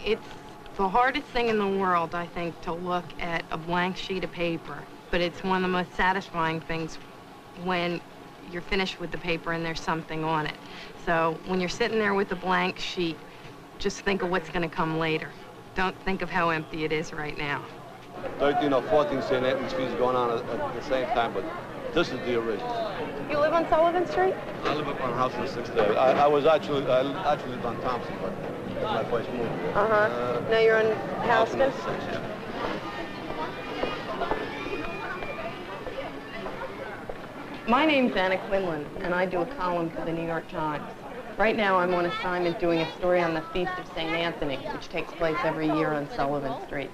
It's the hardest thing in the world, I think, to look at a blank sheet of paper, but it's one of the most satisfying things when you're finished with the paper and there's something on it. So when you're sitting there with a blank sheet, just think of what's going to come later. Don't think of how empty it is right now. 13 or 14 St. Anthony's feasts going on at the same time, but this is the original. You live on Sullivan Street? I live up on a house on 6th Day. I actually lived on Thompson, but my place moved. Now you're on Houston? Yeah. My name's Anna Quinlan, and I do a column for the New York Times. Right now, I'm on assignment doing a story on the Feast of St. Anthony, which takes place every year on Sullivan Street.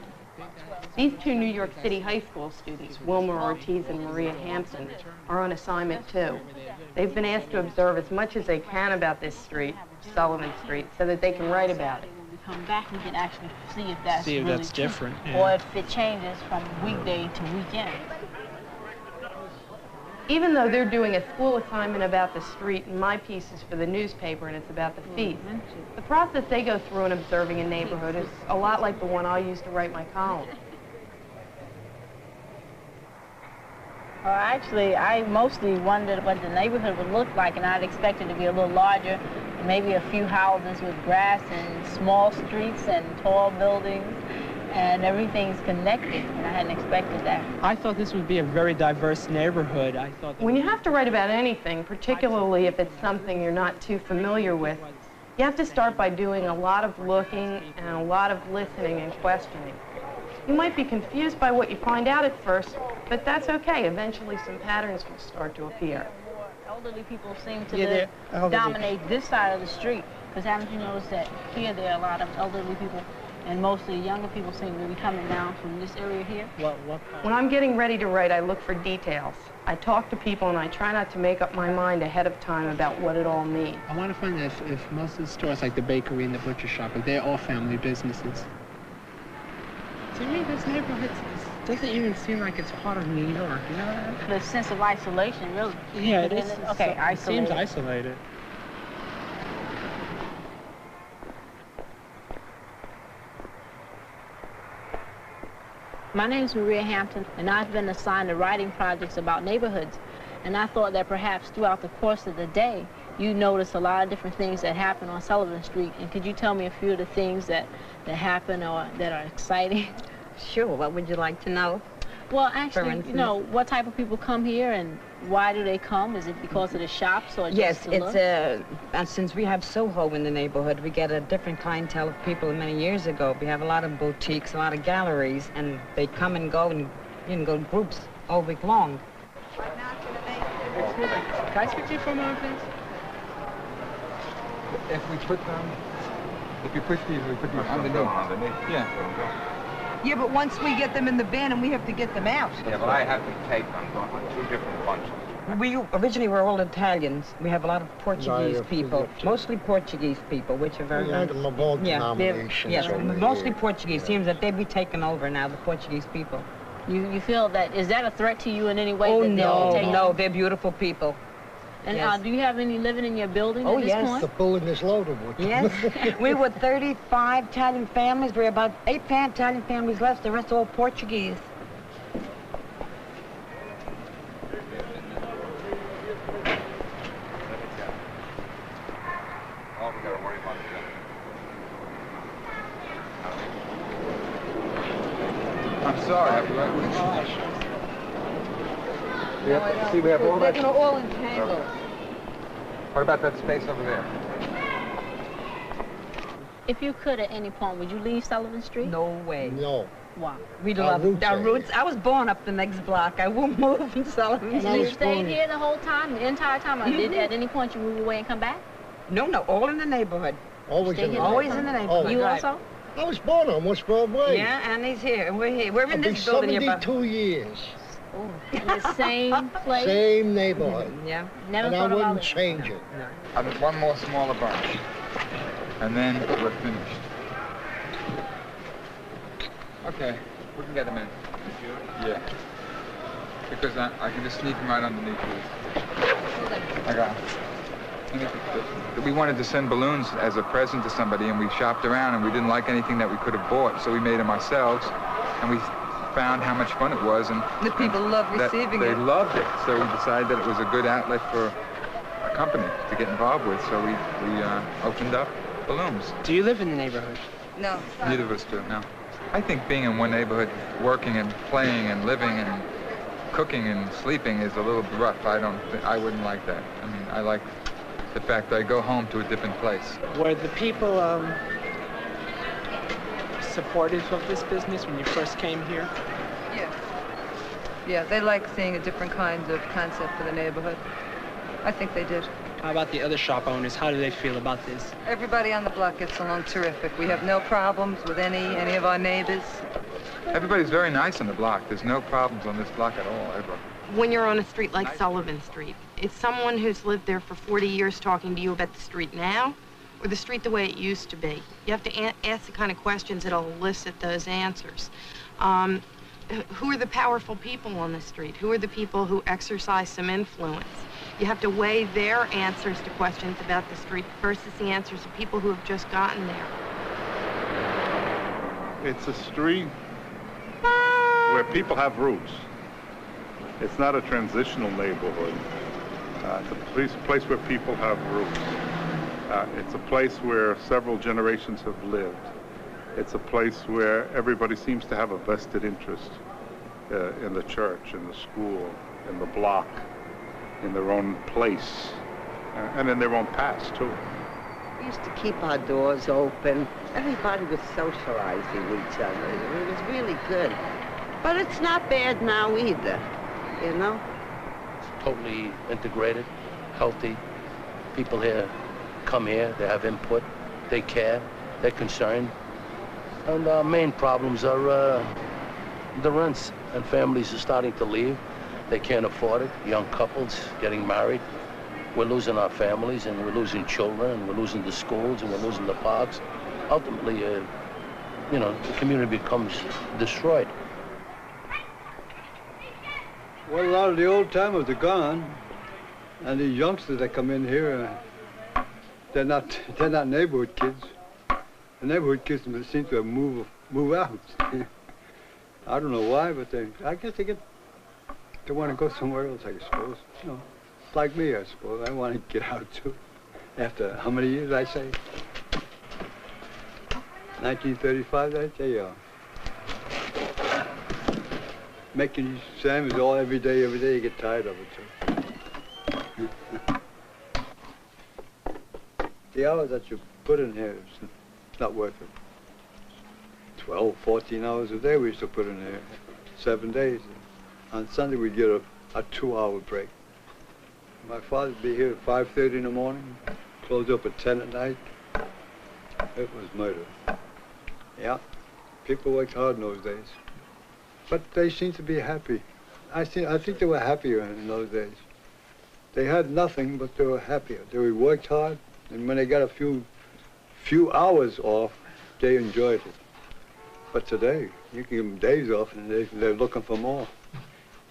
These two New York City high school students, Wilmer Ortiz and Maria Hampton, are on assignment too. They've been asked to observe as much as they can about this street, Sullivan Street, so that they can write about it. Come back, we can actually see if that's really different, yeah. Or if it changes from weekday to weekend. Even though they're doing a school assignment about the street, and my piece is for the newspaper and it's about the feast, the process they go through in observing a neighborhood is a lot like the one I used to write my column. Well, actually, I mostly wondered what the neighborhood would look like, and I'd expected it to be a little larger, maybe a few houses with grass and small streets and tall buildings, and everything's connected, and I hadn't expected that. I thought this would be a very diverse neighborhood. I thought when you have to write about anything, particularly if it's something you're not too familiar with, you have to start by doing a lot of looking and a lot of listening and questioning. You might be confused by what you find out at first, but that's okay. Eventually some patterns will start to appear. Elderly people seem to dominate this side of the street, because haven't you noticed that here there are a lot of elderly people, and mostly younger people seem to be coming down from this area here? When I'm getting ready to write, I look for details. I talk to people, and I try not to make up my mind ahead of time about what it all means. I want to find out if most of the stores, like the bakery and the butcher shop, if they're all family businesses. To me, this neighborhood doesn't even seem like it's part of New York, you know? The sense of isolation, really. Yeah, it is. Okay, it seems isolated. My name is Maria Hampton, and I've been assigned to writing projects about neighborhoods. And I thought that perhaps throughout the course of the day, you notice a lot of different things that happen on Sullivan Street. And could you tell me a few of the things that happen or that are exciting? Sure. What would you like to know? Well, actually, you know, what type of people come here and why do they come? Is it because of the shops or just the look? And since we have Soho in the neighborhood, we get a different clientele of people than many years ago. We have a lot of boutiques, a lot of galleries, and they come and go in groups all week long. Excuse me, can I speak to you for a moment, please? If you push these, we put these underneath. Yeah. Yeah, but once we get them in the van, and we have to get them out. Yeah, but I have to take them on two different bunches. We originally were all Italians. We have a lot of Portuguese people, mostly Portuguese people, which are very mostly Portuguese. Seems that they be taken over now, the Portuguese people. You feel that, is that a threat to you in any way? Oh, no, they're beautiful people. And yes. Do you have any living in your building at this point? The building is loaded with them. Yes. We were 35 Italian families. We're about 8 Italian families left. The rest all Portuguese. All we gotta worry about is I'm sorry, have you we have all that. They're all entangled. What about that space over there? If you could at any point, would you leave Sullivan Street? No way. No. Why? We love our roots. I was born up the next block. I won't move from Sullivan Street. And you stayed here the whole time, the entire time? Or did at any point you move away and come back? No, all in the neighborhood. Always in the neighborhood. You also? I was born on West Broadway. Yeah, and he's here. We're here. We're in this building building about 72 years. Oh, in the same place? Same neighborhood. Yeah. Never and thought I wouldn't about change it. No. I'll do one more smaller bunch. And then we're finished. Okay, we can get them in. Yeah. Because I can just sneak them right underneath these. I got them. We wanted to send balloons as a present to somebody, and we shopped around, and we didn't like anything that we could have bought, so we made them ourselves, and we found how much fun it was, and The people loved receiving they it. loved it. So we decided that it was a good outlet for a company to get involved with, so we opened up balloons. Do you live in the neighborhood? No. Neither of us do, no. I think being in one neighborhood, working and playing and living and cooking and sleeping is a little rough. I wouldn't like that. I mean, I like the fact that I go home to a different place. Were the people supportive of this business when you first came here? Yeah. Yeah, they like seeing a different kind of concept for the neighborhood. I think they did. How about the other shop owners? How do they feel about this? Everybody on the block gets along terrific. We have no problems with any of our neighbors. Everybody's very nice on the block. There's no problems on this block at all, ever. When you're on a street like Sullivan Street, is someone who's lived there for 40 years talking to you about the street now, or the street the way it used to be? You have to ask the kind of questions that'll elicit those answers. Who are the powerful people on the street? Who are the people who exercise some influence? You have to weigh their answers to questions about the street versus the answers of people who have just gotten there. It's a street where people have roots. It's not a transitional neighborhood. It's a place where people have roots. It's a place where several generations have lived. It's a place where everybody seems to have a vested interest in the church, in the school, in the block, in their own place, and in their own past, too. We used to keep our doors open. Everybody was socializing with each other. It was really good. But it's not bad now either, you know? Totally integrated, healthy. People here come here, they have input, they care, they're concerned. And our main problems are the rents, and families are starting to leave. They can't afford it. Young couples getting married. We're losing our families, and we're losing children, and we're losing the schools, and we're losing the parks. Ultimately, you know, the community becomes destroyed. Well, a lot of the old timers are gone, and these youngsters that come in here, they're not neighborhood kids. The neighborhood kids seem to have move out. I don't know why, but I guess they want to go somewhere else, I suppose. You know, like me, I suppose. I want to get out too. After how many years, I say? 1935, I tell you. Making these sandwiches all every day, you get tired of it too. The hours that you put in here, it's not worth it. 12, 14 hours a day we used to put in here, 7 days. On Sunday we'd get a 2-hour break. My father would be here at 5:30 in the morning, close up at 10 at night. It was murder. Yeah, people worked hard in those days. But they seem to be happy. I think they were happier in those days. They had nothing, but they were happier. They worked hard, and when they got a few hours off, they enjoyed it. But today, you can give them days off, and they're looking for more.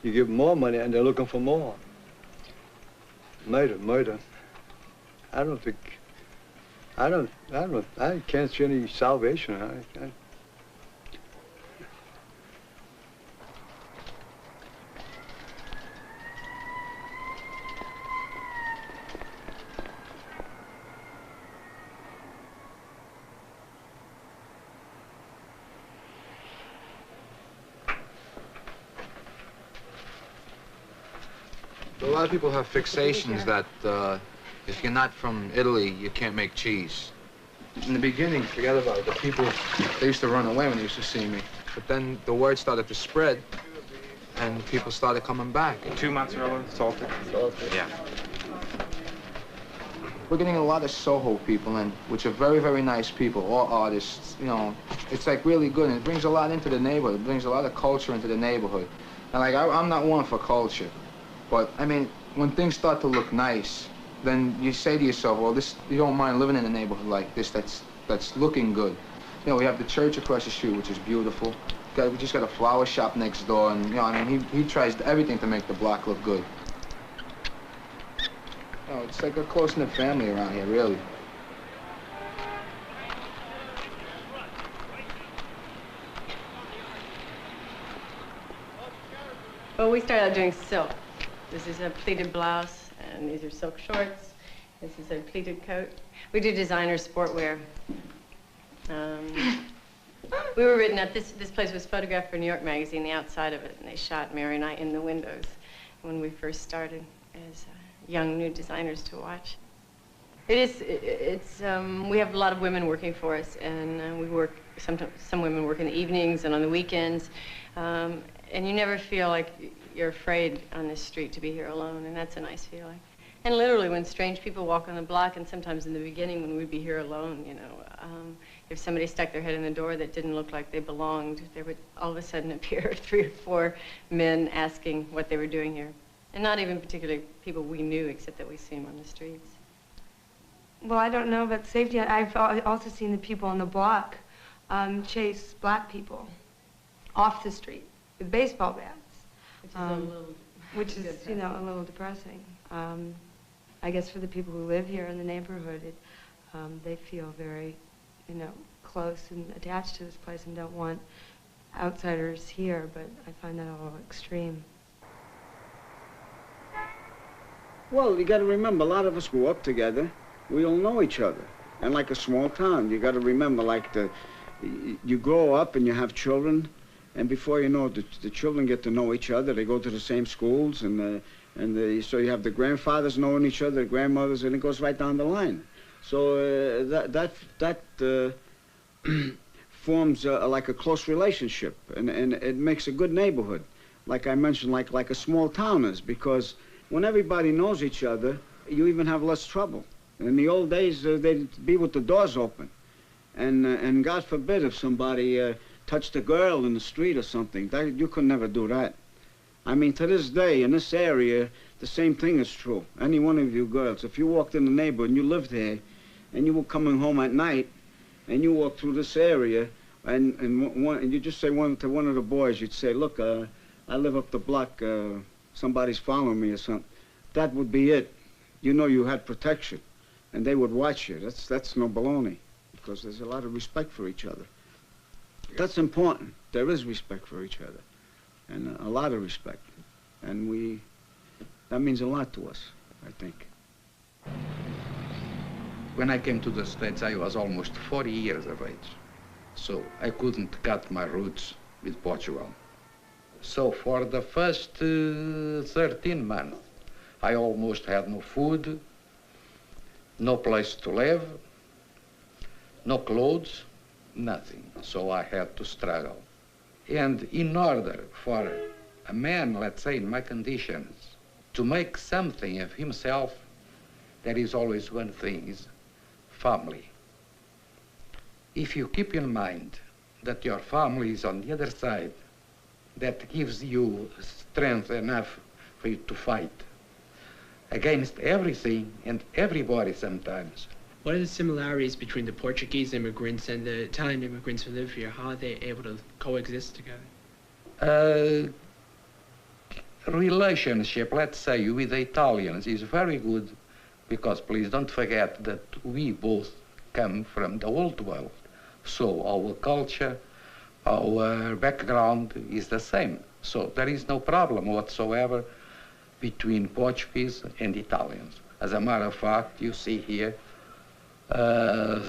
You give them more money, and they're looking for more. Murder. I can't see any salvation. A lot of people have fixations that if you're not from Italy, you can't make cheese. In the beginning, forget about it. The people, they used to run away when they used to see me. But then the word started to spread, and people started coming back. 2 mozzarella, salted. Yeah. We're getting a lot of Soho people in, which are very, very nice people, all artists. You know, it's like really good, and it brings a lot into the neighborhood. It brings a lot of culture into the neighborhood. And like, I'm not one for culture. But, I mean, when things start to look nice, then you say to yourself, well, you don't mind living in a neighborhood like this that's looking good. You know, we have the church across the street, which is beautiful. We just got a flower shop next door, and, you know, I mean, he tries everything to make the block look good. You know, it's like a close-knit family around here, really. Well, we started out doing silk. This is a pleated blouse, and these are silk shorts. This is a pleated coat. We do designer sportwear. We were written up. This place was photographed for New York Magazine, the outside of it, and they shot Mary and I in the windows when we first started as young new designers to watch. We have a lot of women working for us, and we work, some women work in the evenings and on the weekends, and you never feel like you're afraid on this street to be here alone, and that's a nice feeling. And literally, when strange people walk on the block, and sometimes in the beginning when we'd be here alone, you know, if somebody stuck their head in the door that didn't look like they belonged, there would all of a sudden appear 3 or 4 men asking what they were doing here. And not even particularly people we knew, except that we see them on the streets. Well, I don't know about safety. I've also seen the people on the block chase black people off the street with baseball bats. Which is you know, a little depressing. I guess for the people who live here in the neighborhood, they feel very, you know, close and attached to this place and don't want outsiders here, but I find that a little extreme. Well, you got to remember, a lot of us grew up together. We all know each other. And like a small town, you got to remember, like, you grow up and you have children, and before you know it, the children get to know each other. They go to the same schools, so you have the grandfathers knowing each other, the grandmothers, and it goes right down the line. So that forms like a close relationship, and it makes a good neighborhood. Like I mentioned, like a small town is, because when everybody knows each other, you even have less trouble. In the old days, they'd be with the doors open, and God forbid if somebody touched a girl in the street or something, you could never do that. I mean, to this day, in this area, the same thing is true. Any one of you girls, if you walked in the neighborhood and you lived here, and you were coming home at night, and you walked through this area, and you just say to one of the boys, you'd say, look, I live up the block, somebody's following me or something. That would be it. You know you had protection, and they would watch you. That's no baloney, because there's a lot of respect for each other. That's important. There is respect for each other, and a lot of respect. And that means a lot to us, I think. When I came to the States, I was almost 40 years of age. So I couldn't cut my roots with Portugal. So for the first 13 months, I almost had no food, no place to live, no clothes, nothing. So I had to struggle. And in order for a man, let's say in my conditions, to make something of himself, there is always one thing, is family. If you keep in mind that your family is on the other side, that gives you strength enough for you to fight against everything and everybody sometimes. What are the similarities between the Portuguese immigrants and the Italian immigrants who live here? How are they able to coexist together? Relationship, let's say, with the Italians is very good, because please don't forget that we both come from the old world. So our culture, our background is the same. So there is no problem whatsoever between Portuguese and Italians. As a matter of fact, you see here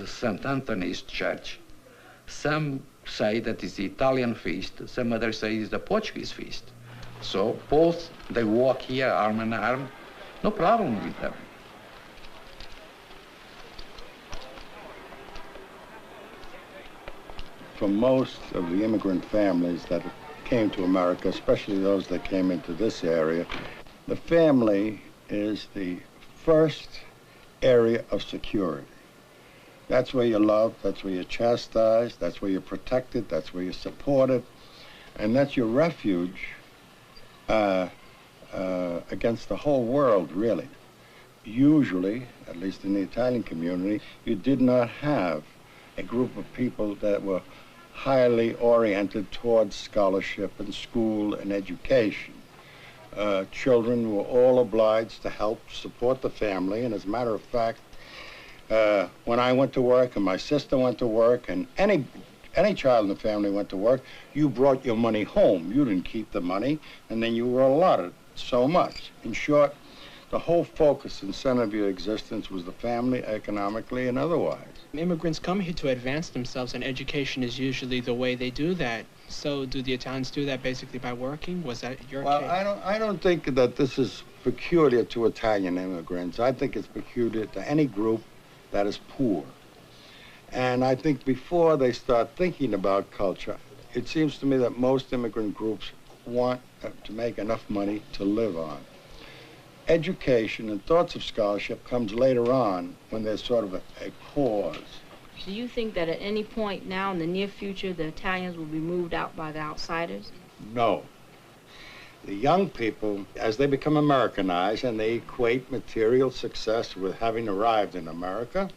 St. Anthony's Church. Some say that it's the Italian feast, some others say it's the Portuguese feast. So both, they walk here arm in arm, no problem with them. For most of the immigrant families that came to America, especially those that came into this area, the family is the first area of security. That's where you're loved, that's where you're chastised, that's where you're protected, that's where you're supported, and that's your refuge against the whole world, really. Usually, at least in the Italian community, you did not have a group of people that were highly oriented towards scholarship and school and education. children were all obliged to help support the family. And as a matter of fact, when I went to work and my sister went to work and any child in the family went to work, you brought your money home. You didn't keep the money, and then you were allotted so much. In short, the whole focus and center of your existence was the family, economically and otherwise. Immigrants come here to advance themselves, and education is usually the way they do that. So do the Italians do that basically by working? Was that your case? Well, I don't think that this is peculiar to Italian immigrants. I think it's peculiar to any group that is poor. And I think before they start thinking about culture, it seems to me that most immigrant groups want to make enough money to live on. Education and thoughts of scholarship comes later on when there's sort of a cause. Do you think that at any point now in the near future the Italians will be moved out by the outsiders? No. The young people, as they become Americanized and they equate material success with having arrived in America,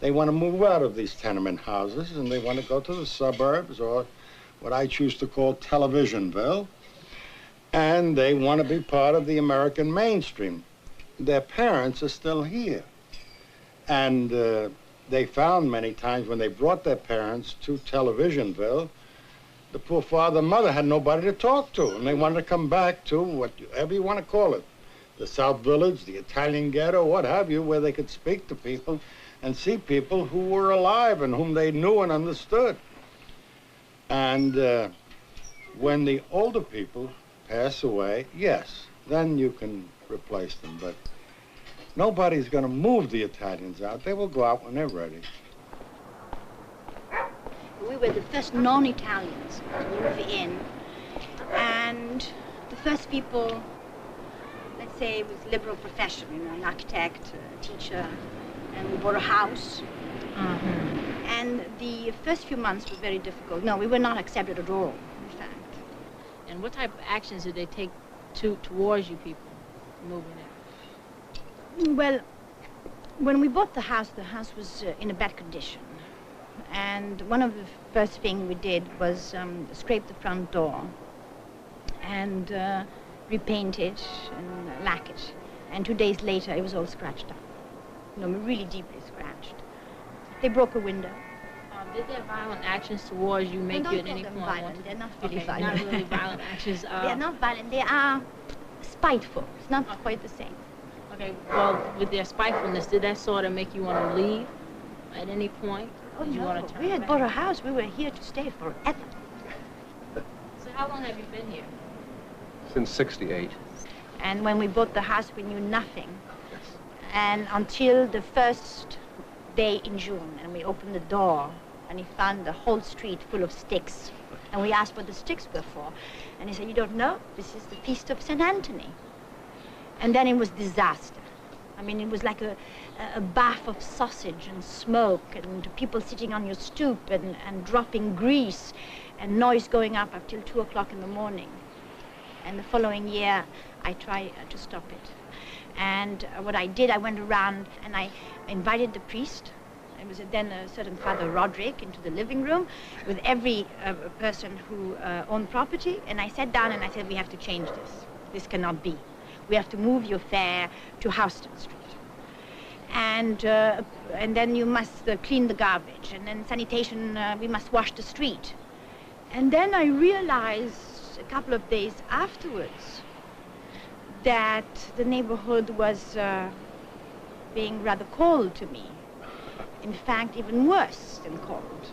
they want to move out of these tenement houses and they want to go to the suburbs, or what I choose to call Televisionville, and they want to be part of the American mainstream. Their parents are still here. And they found many times when they brought their parents to Televisionville, the poor father and mother had nobody to talk to, and they wanted to come back to whatever you want to call it, the South Village, the Italian ghetto, what have you, where they could speak to people and see people who were alive and whom they knew and understood. And when the older people pass away, yes, then you can replace them, but nobody's going to move the Italians out. They will go out when they're ready. We were the first non-Italians to move in, and the first people, let's say, with liberal profession, you know, an architect, a teacher, and we bought a house. And the first few months were very difficult. No, we were not accepted at all, in fact. And what type of actions did they take towards you people moving in? Well, when we bought the house was in a bad condition. And one of the first things we did was scrape the front door and repaint it and lack it. And 2 days later, it was all scratched up. You know, really deeply scratched. They broke a window. Did their violent actions towards you make you at any point violent. They're not really okay, violent. Not really violent actions. They're not violent. They are spiteful. It's not quite the same. Okay, well, with their spitefulness, did that sort of make you want to leave at any point? Oh, did you no. want to turn We had back? bought a house. We were here to stay forever. So how long have you been here? Since '68. And when we bought the house, we knew nothing. And until the first day in June, and we opened the door, and he found the whole street full of sticks. And we asked what the sticks were for. And he said, you don't know? This is the feast of St. Anthony. And then it was disaster. I mean, it was like a bath of sausage and smoke and people sitting on your stoop and dropping grease and noise going up till 2 o'clock in the morning. And the following year, I tried to stop it. And what I did, I went around and I invited the priest. It was then a certain Father Roderick into the living room with every person who owned property. And I sat down and I said, we have to change this. This cannot be. We have to move your fair to Houston Street. And then you must clean the garbage. And then sanitation, we must wash the street. And then I realized a couple of days afterwards that the neighborhood was being rather cold to me. In fact, even worse than cold.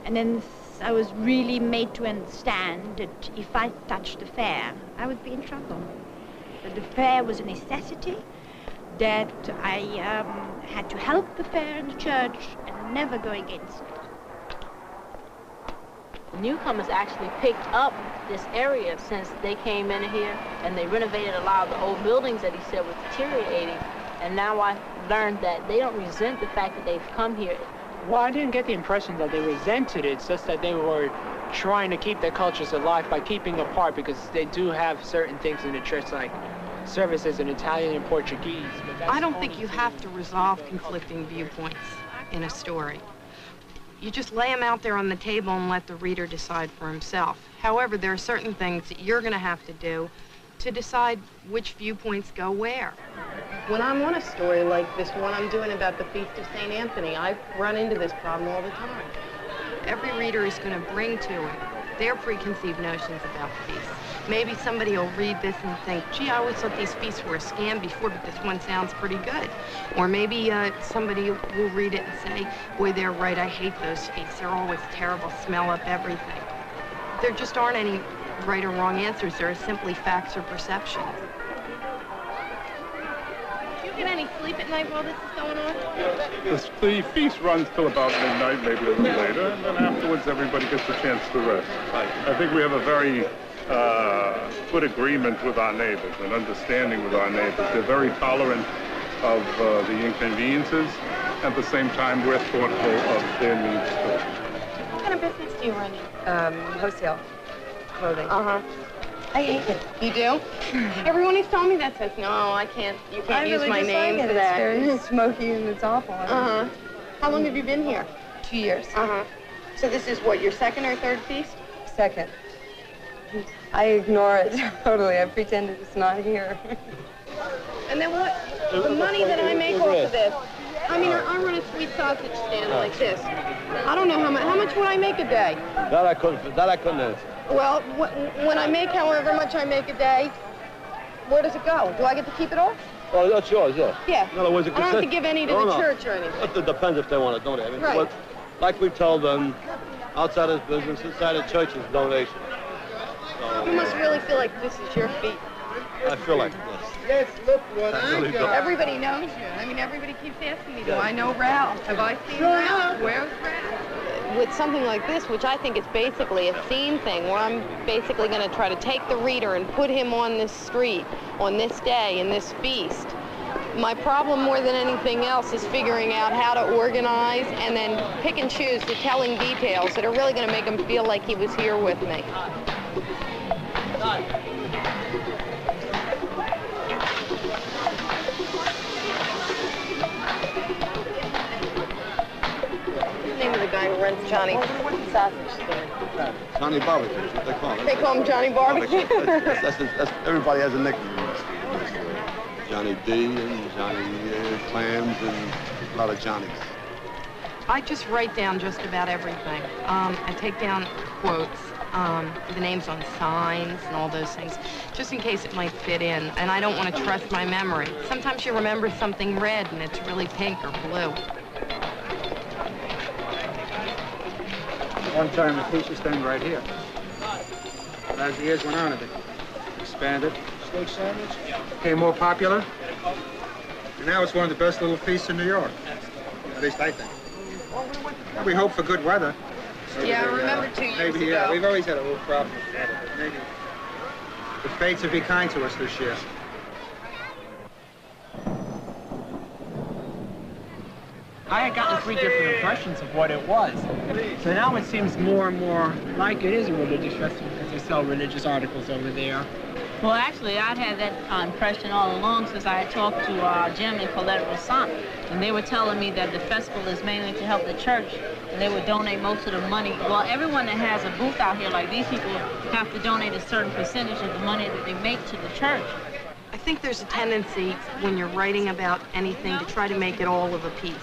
And then I was really made to understand that if I touched the fair, I would be in trouble. That the fair was a necessity, that I had to help the fair and the church and never go against it. The newcomers actually picked up this area since they came in here, and they renovated a lot of the old buildings that he said were deteriorating. And now I learned that they don't resent the fact that they've come here. Well, I didn't get the impression that they resented it. It's just that they were trying to keep their cultures alive by keeping apart, because they do have certain things in the church like services in Italian and Portuguese. But that's I don't think you have to resolve conflicting viewpoints in a story. You just lay them out there on the table and let the reader decide for himself. However, there are certain things that you're going to have to do to decide which viewpoints go where. When I'm on a story like this one I'm doing about the Feast of St. Anthony, I run into this problem all the time. Every reader is going to bring to it their preconceived notions about the feast. Maybe somebody will read this and think, gee, I always thought these feasts were a scam before, but this one sounds pretty good. Or maybe somebody will read it and say, boy, they're right, I hate those feasts. They're always terrible, smell up everything. There just aren't any right or wrong answers. There are simply facts or perceptions. Do you get any sleep at night while this is going on? The feast runs till about midnight, maybe a little later, and then afterwards everybody gets a chance to rest. I think we have a very good agreement with our neighbors and understanding with our neighbors. They're very tolerant of the inconveniences. At the same time, we're thoughtful of their needs too. What kind of business do you run? Wholesale clothing. Uh-huh. I hate it. You do? Everyone who's told me that says, no, I can't, you can't use my name for that. It's very smoky and it's awful. Uh-huh. How long have you been here? 2 years. Uh-huh. So this is what, your second or third feast? Second. I ignore it totally. I pretend it's not here. And then what, the money that I make off of this, I mean, I run a sweet sausage stand like this. I don't know how much would I make a day? That I couldn't answer. Well, when I make however much I make a day, where does it go? Do I get to keep it all? Well, that's yours, yeah. Yeah. In other words, I don't have to give any to the church or anything. It depends if they want to donate. I mean, Right. like we told them, outside of business, inside the church is donation. So, You must really feel like this is your feet. I feel like this. Yes, look what I I really got. do. Everybody knows you. I mean, everybody keeps asking me, do I know Ralph? Have I seen Ralph? Where's Ralph? With something like this, which I think is basically a scene thing, where I'm basically going to try to take the reader and put him on this street, on this day, in this feast. My problem more than anything else is figuring out how to organize and then pick and choose the telling details that are really going to make him feel like he was here with me. Name of the guy who runs Johnny's sausage stand. Johnny Barbecue, that's what they call it. They call him Johnny Barbecue. That's everybody has a nickname. Johnny D and Johnny Clams and a lot of Johnnies. I just write down just about everything. I take down quotes, the names on signs and all those things, just in case it might fit in. And I don't want to trust my memory. Sometimes you remember something red and it's really pink or blue. One time the feast was done right here. As the years went on, it expanded. Steak sandwich became more popular. And now it's one of the best little feasts in New York. At least I think. We hope for good weather. Yeah, I remember 2 years Maybe, ago. we've always had a little problem with weather, but maybe the fates will be kind to us this year. I had gotten 3 different impressions of what it was. So now it seems more and more like it is a religious festival because they sell religious articles over there. Well, actually, I'd had that impression all along since I had talked to Jim and Colette Rossant, and they were telling me that the festival is mainly to help the church, and they would donate most of the money. Well, everyone that has a booth out here, like these people, have to donate a certain percentage of the money that they make to the church. I think there's a tendency when you're writing about anything to try to make it all of a piece.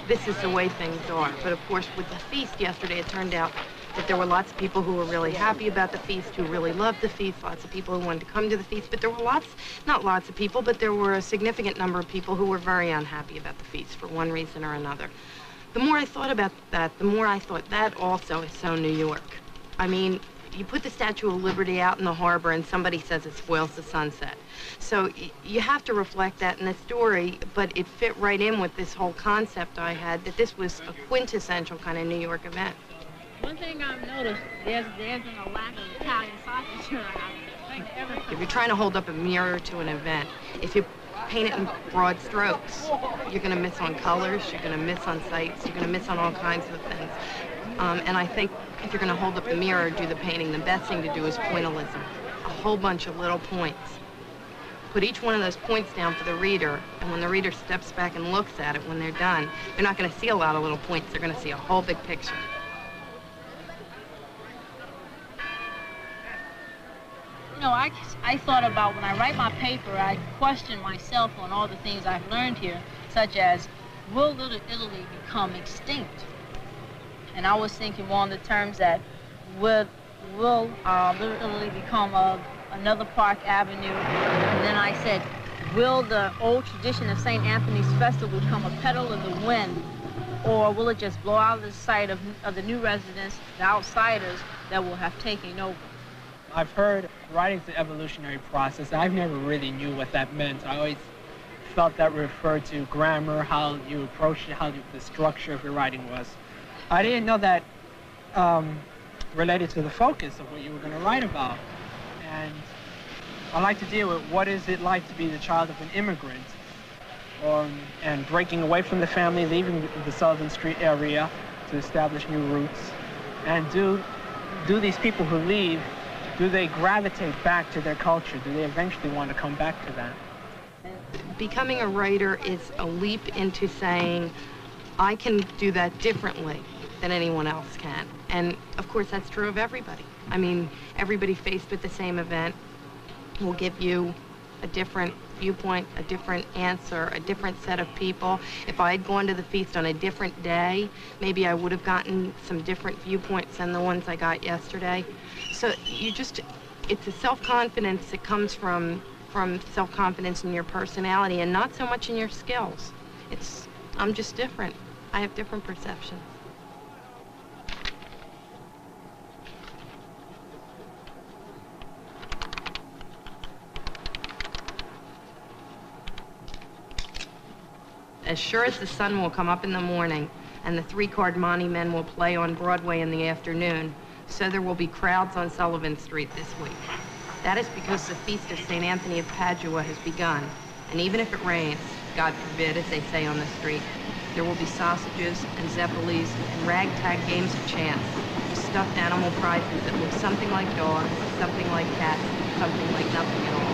This is the way things are. But of course, with the feast yesterday, it turned out that there were lots of people who were really happy about the feast, who really loved the feast, lots of people who wanted to come to the feast, but there were not lots of people, but there were a significant number of people who were very unhappy about the feast for one reason or another. The more I thought about that, the more I thought that also is so New York. I mean, you put the Statue of Liberty out in the harbor and somebody says it spoils the sunset. So you have to reflect that in the story, but it fit right in with this whole concept I had that this was a quintessential kind of New York event. One thing I've noticed, there's been a lack of Italian sausage around. If you're trying to hold up a mirror to an event, if you paint it in broad strokes, you're going to miss on colors, you're going to miss on sights, you're going to miss on all kinds of things. And I think if you're going to hold up the mirror or do the painting, the best thing to do is pointillism. A whole bunch of little points. Put each one of those points down for the reader, and when the reader steps back and looks at it when they're done, they're not going to see a lot of little points, they're going to see a whole big picture. know, I thought about when I write my paper, I question myself on all the things I've learned here, such as, will Little Italy become extinct? And I was thinking more in the terms that, will Little Italy become another Park Avenue? And then I said, will the old tradition of St. Anthony's Festival become a pedal in the wind? Or will it just blow out of the sight of the new residents, the outsiders that will have taken over? I've heard writing's the evolutionary process. I've never really knew what that meant. I always felt that referred to grammar, how you approached it, how the structure of your writing was. I didn't know that related to the focus of what you were going to write about. And I like to deal with what is it like to be the child of an immigrant, and breaking away from the family, leaving the Sullivan Street area to establish new roots. And do these people who leave, do they gravitate back to their culture? Do they eventually want to come back to that? Becoming a writer is a leap into saying, I can do that differently than anyone else can. And of course, that's true of everybody. I mean, everybody faced with the same event will give you a different viewpoint, a different answer, a different set of people. If I had gone to the feast on a different day, maybe I would have gotten some different viewpoints than the ones I got yesterday. So it's a self-confidence that comes from self-confidence in your personality and not so much in your skills. I'm just different. I have different perceptions. As sure as the sun will come up in the morning and the three-card Monte men will play on Broadway in the afternoon, so there will be crowds on Sullivan Street this week. That is because the Feast of St. Anthony of Padua has begun, and even if it rains, God forbid, as they say on the street, there will be sausages and zeppelis and ragtag games of chance, with stuffed animal prizes that look something like dogs, something like cats, something like nothing at all.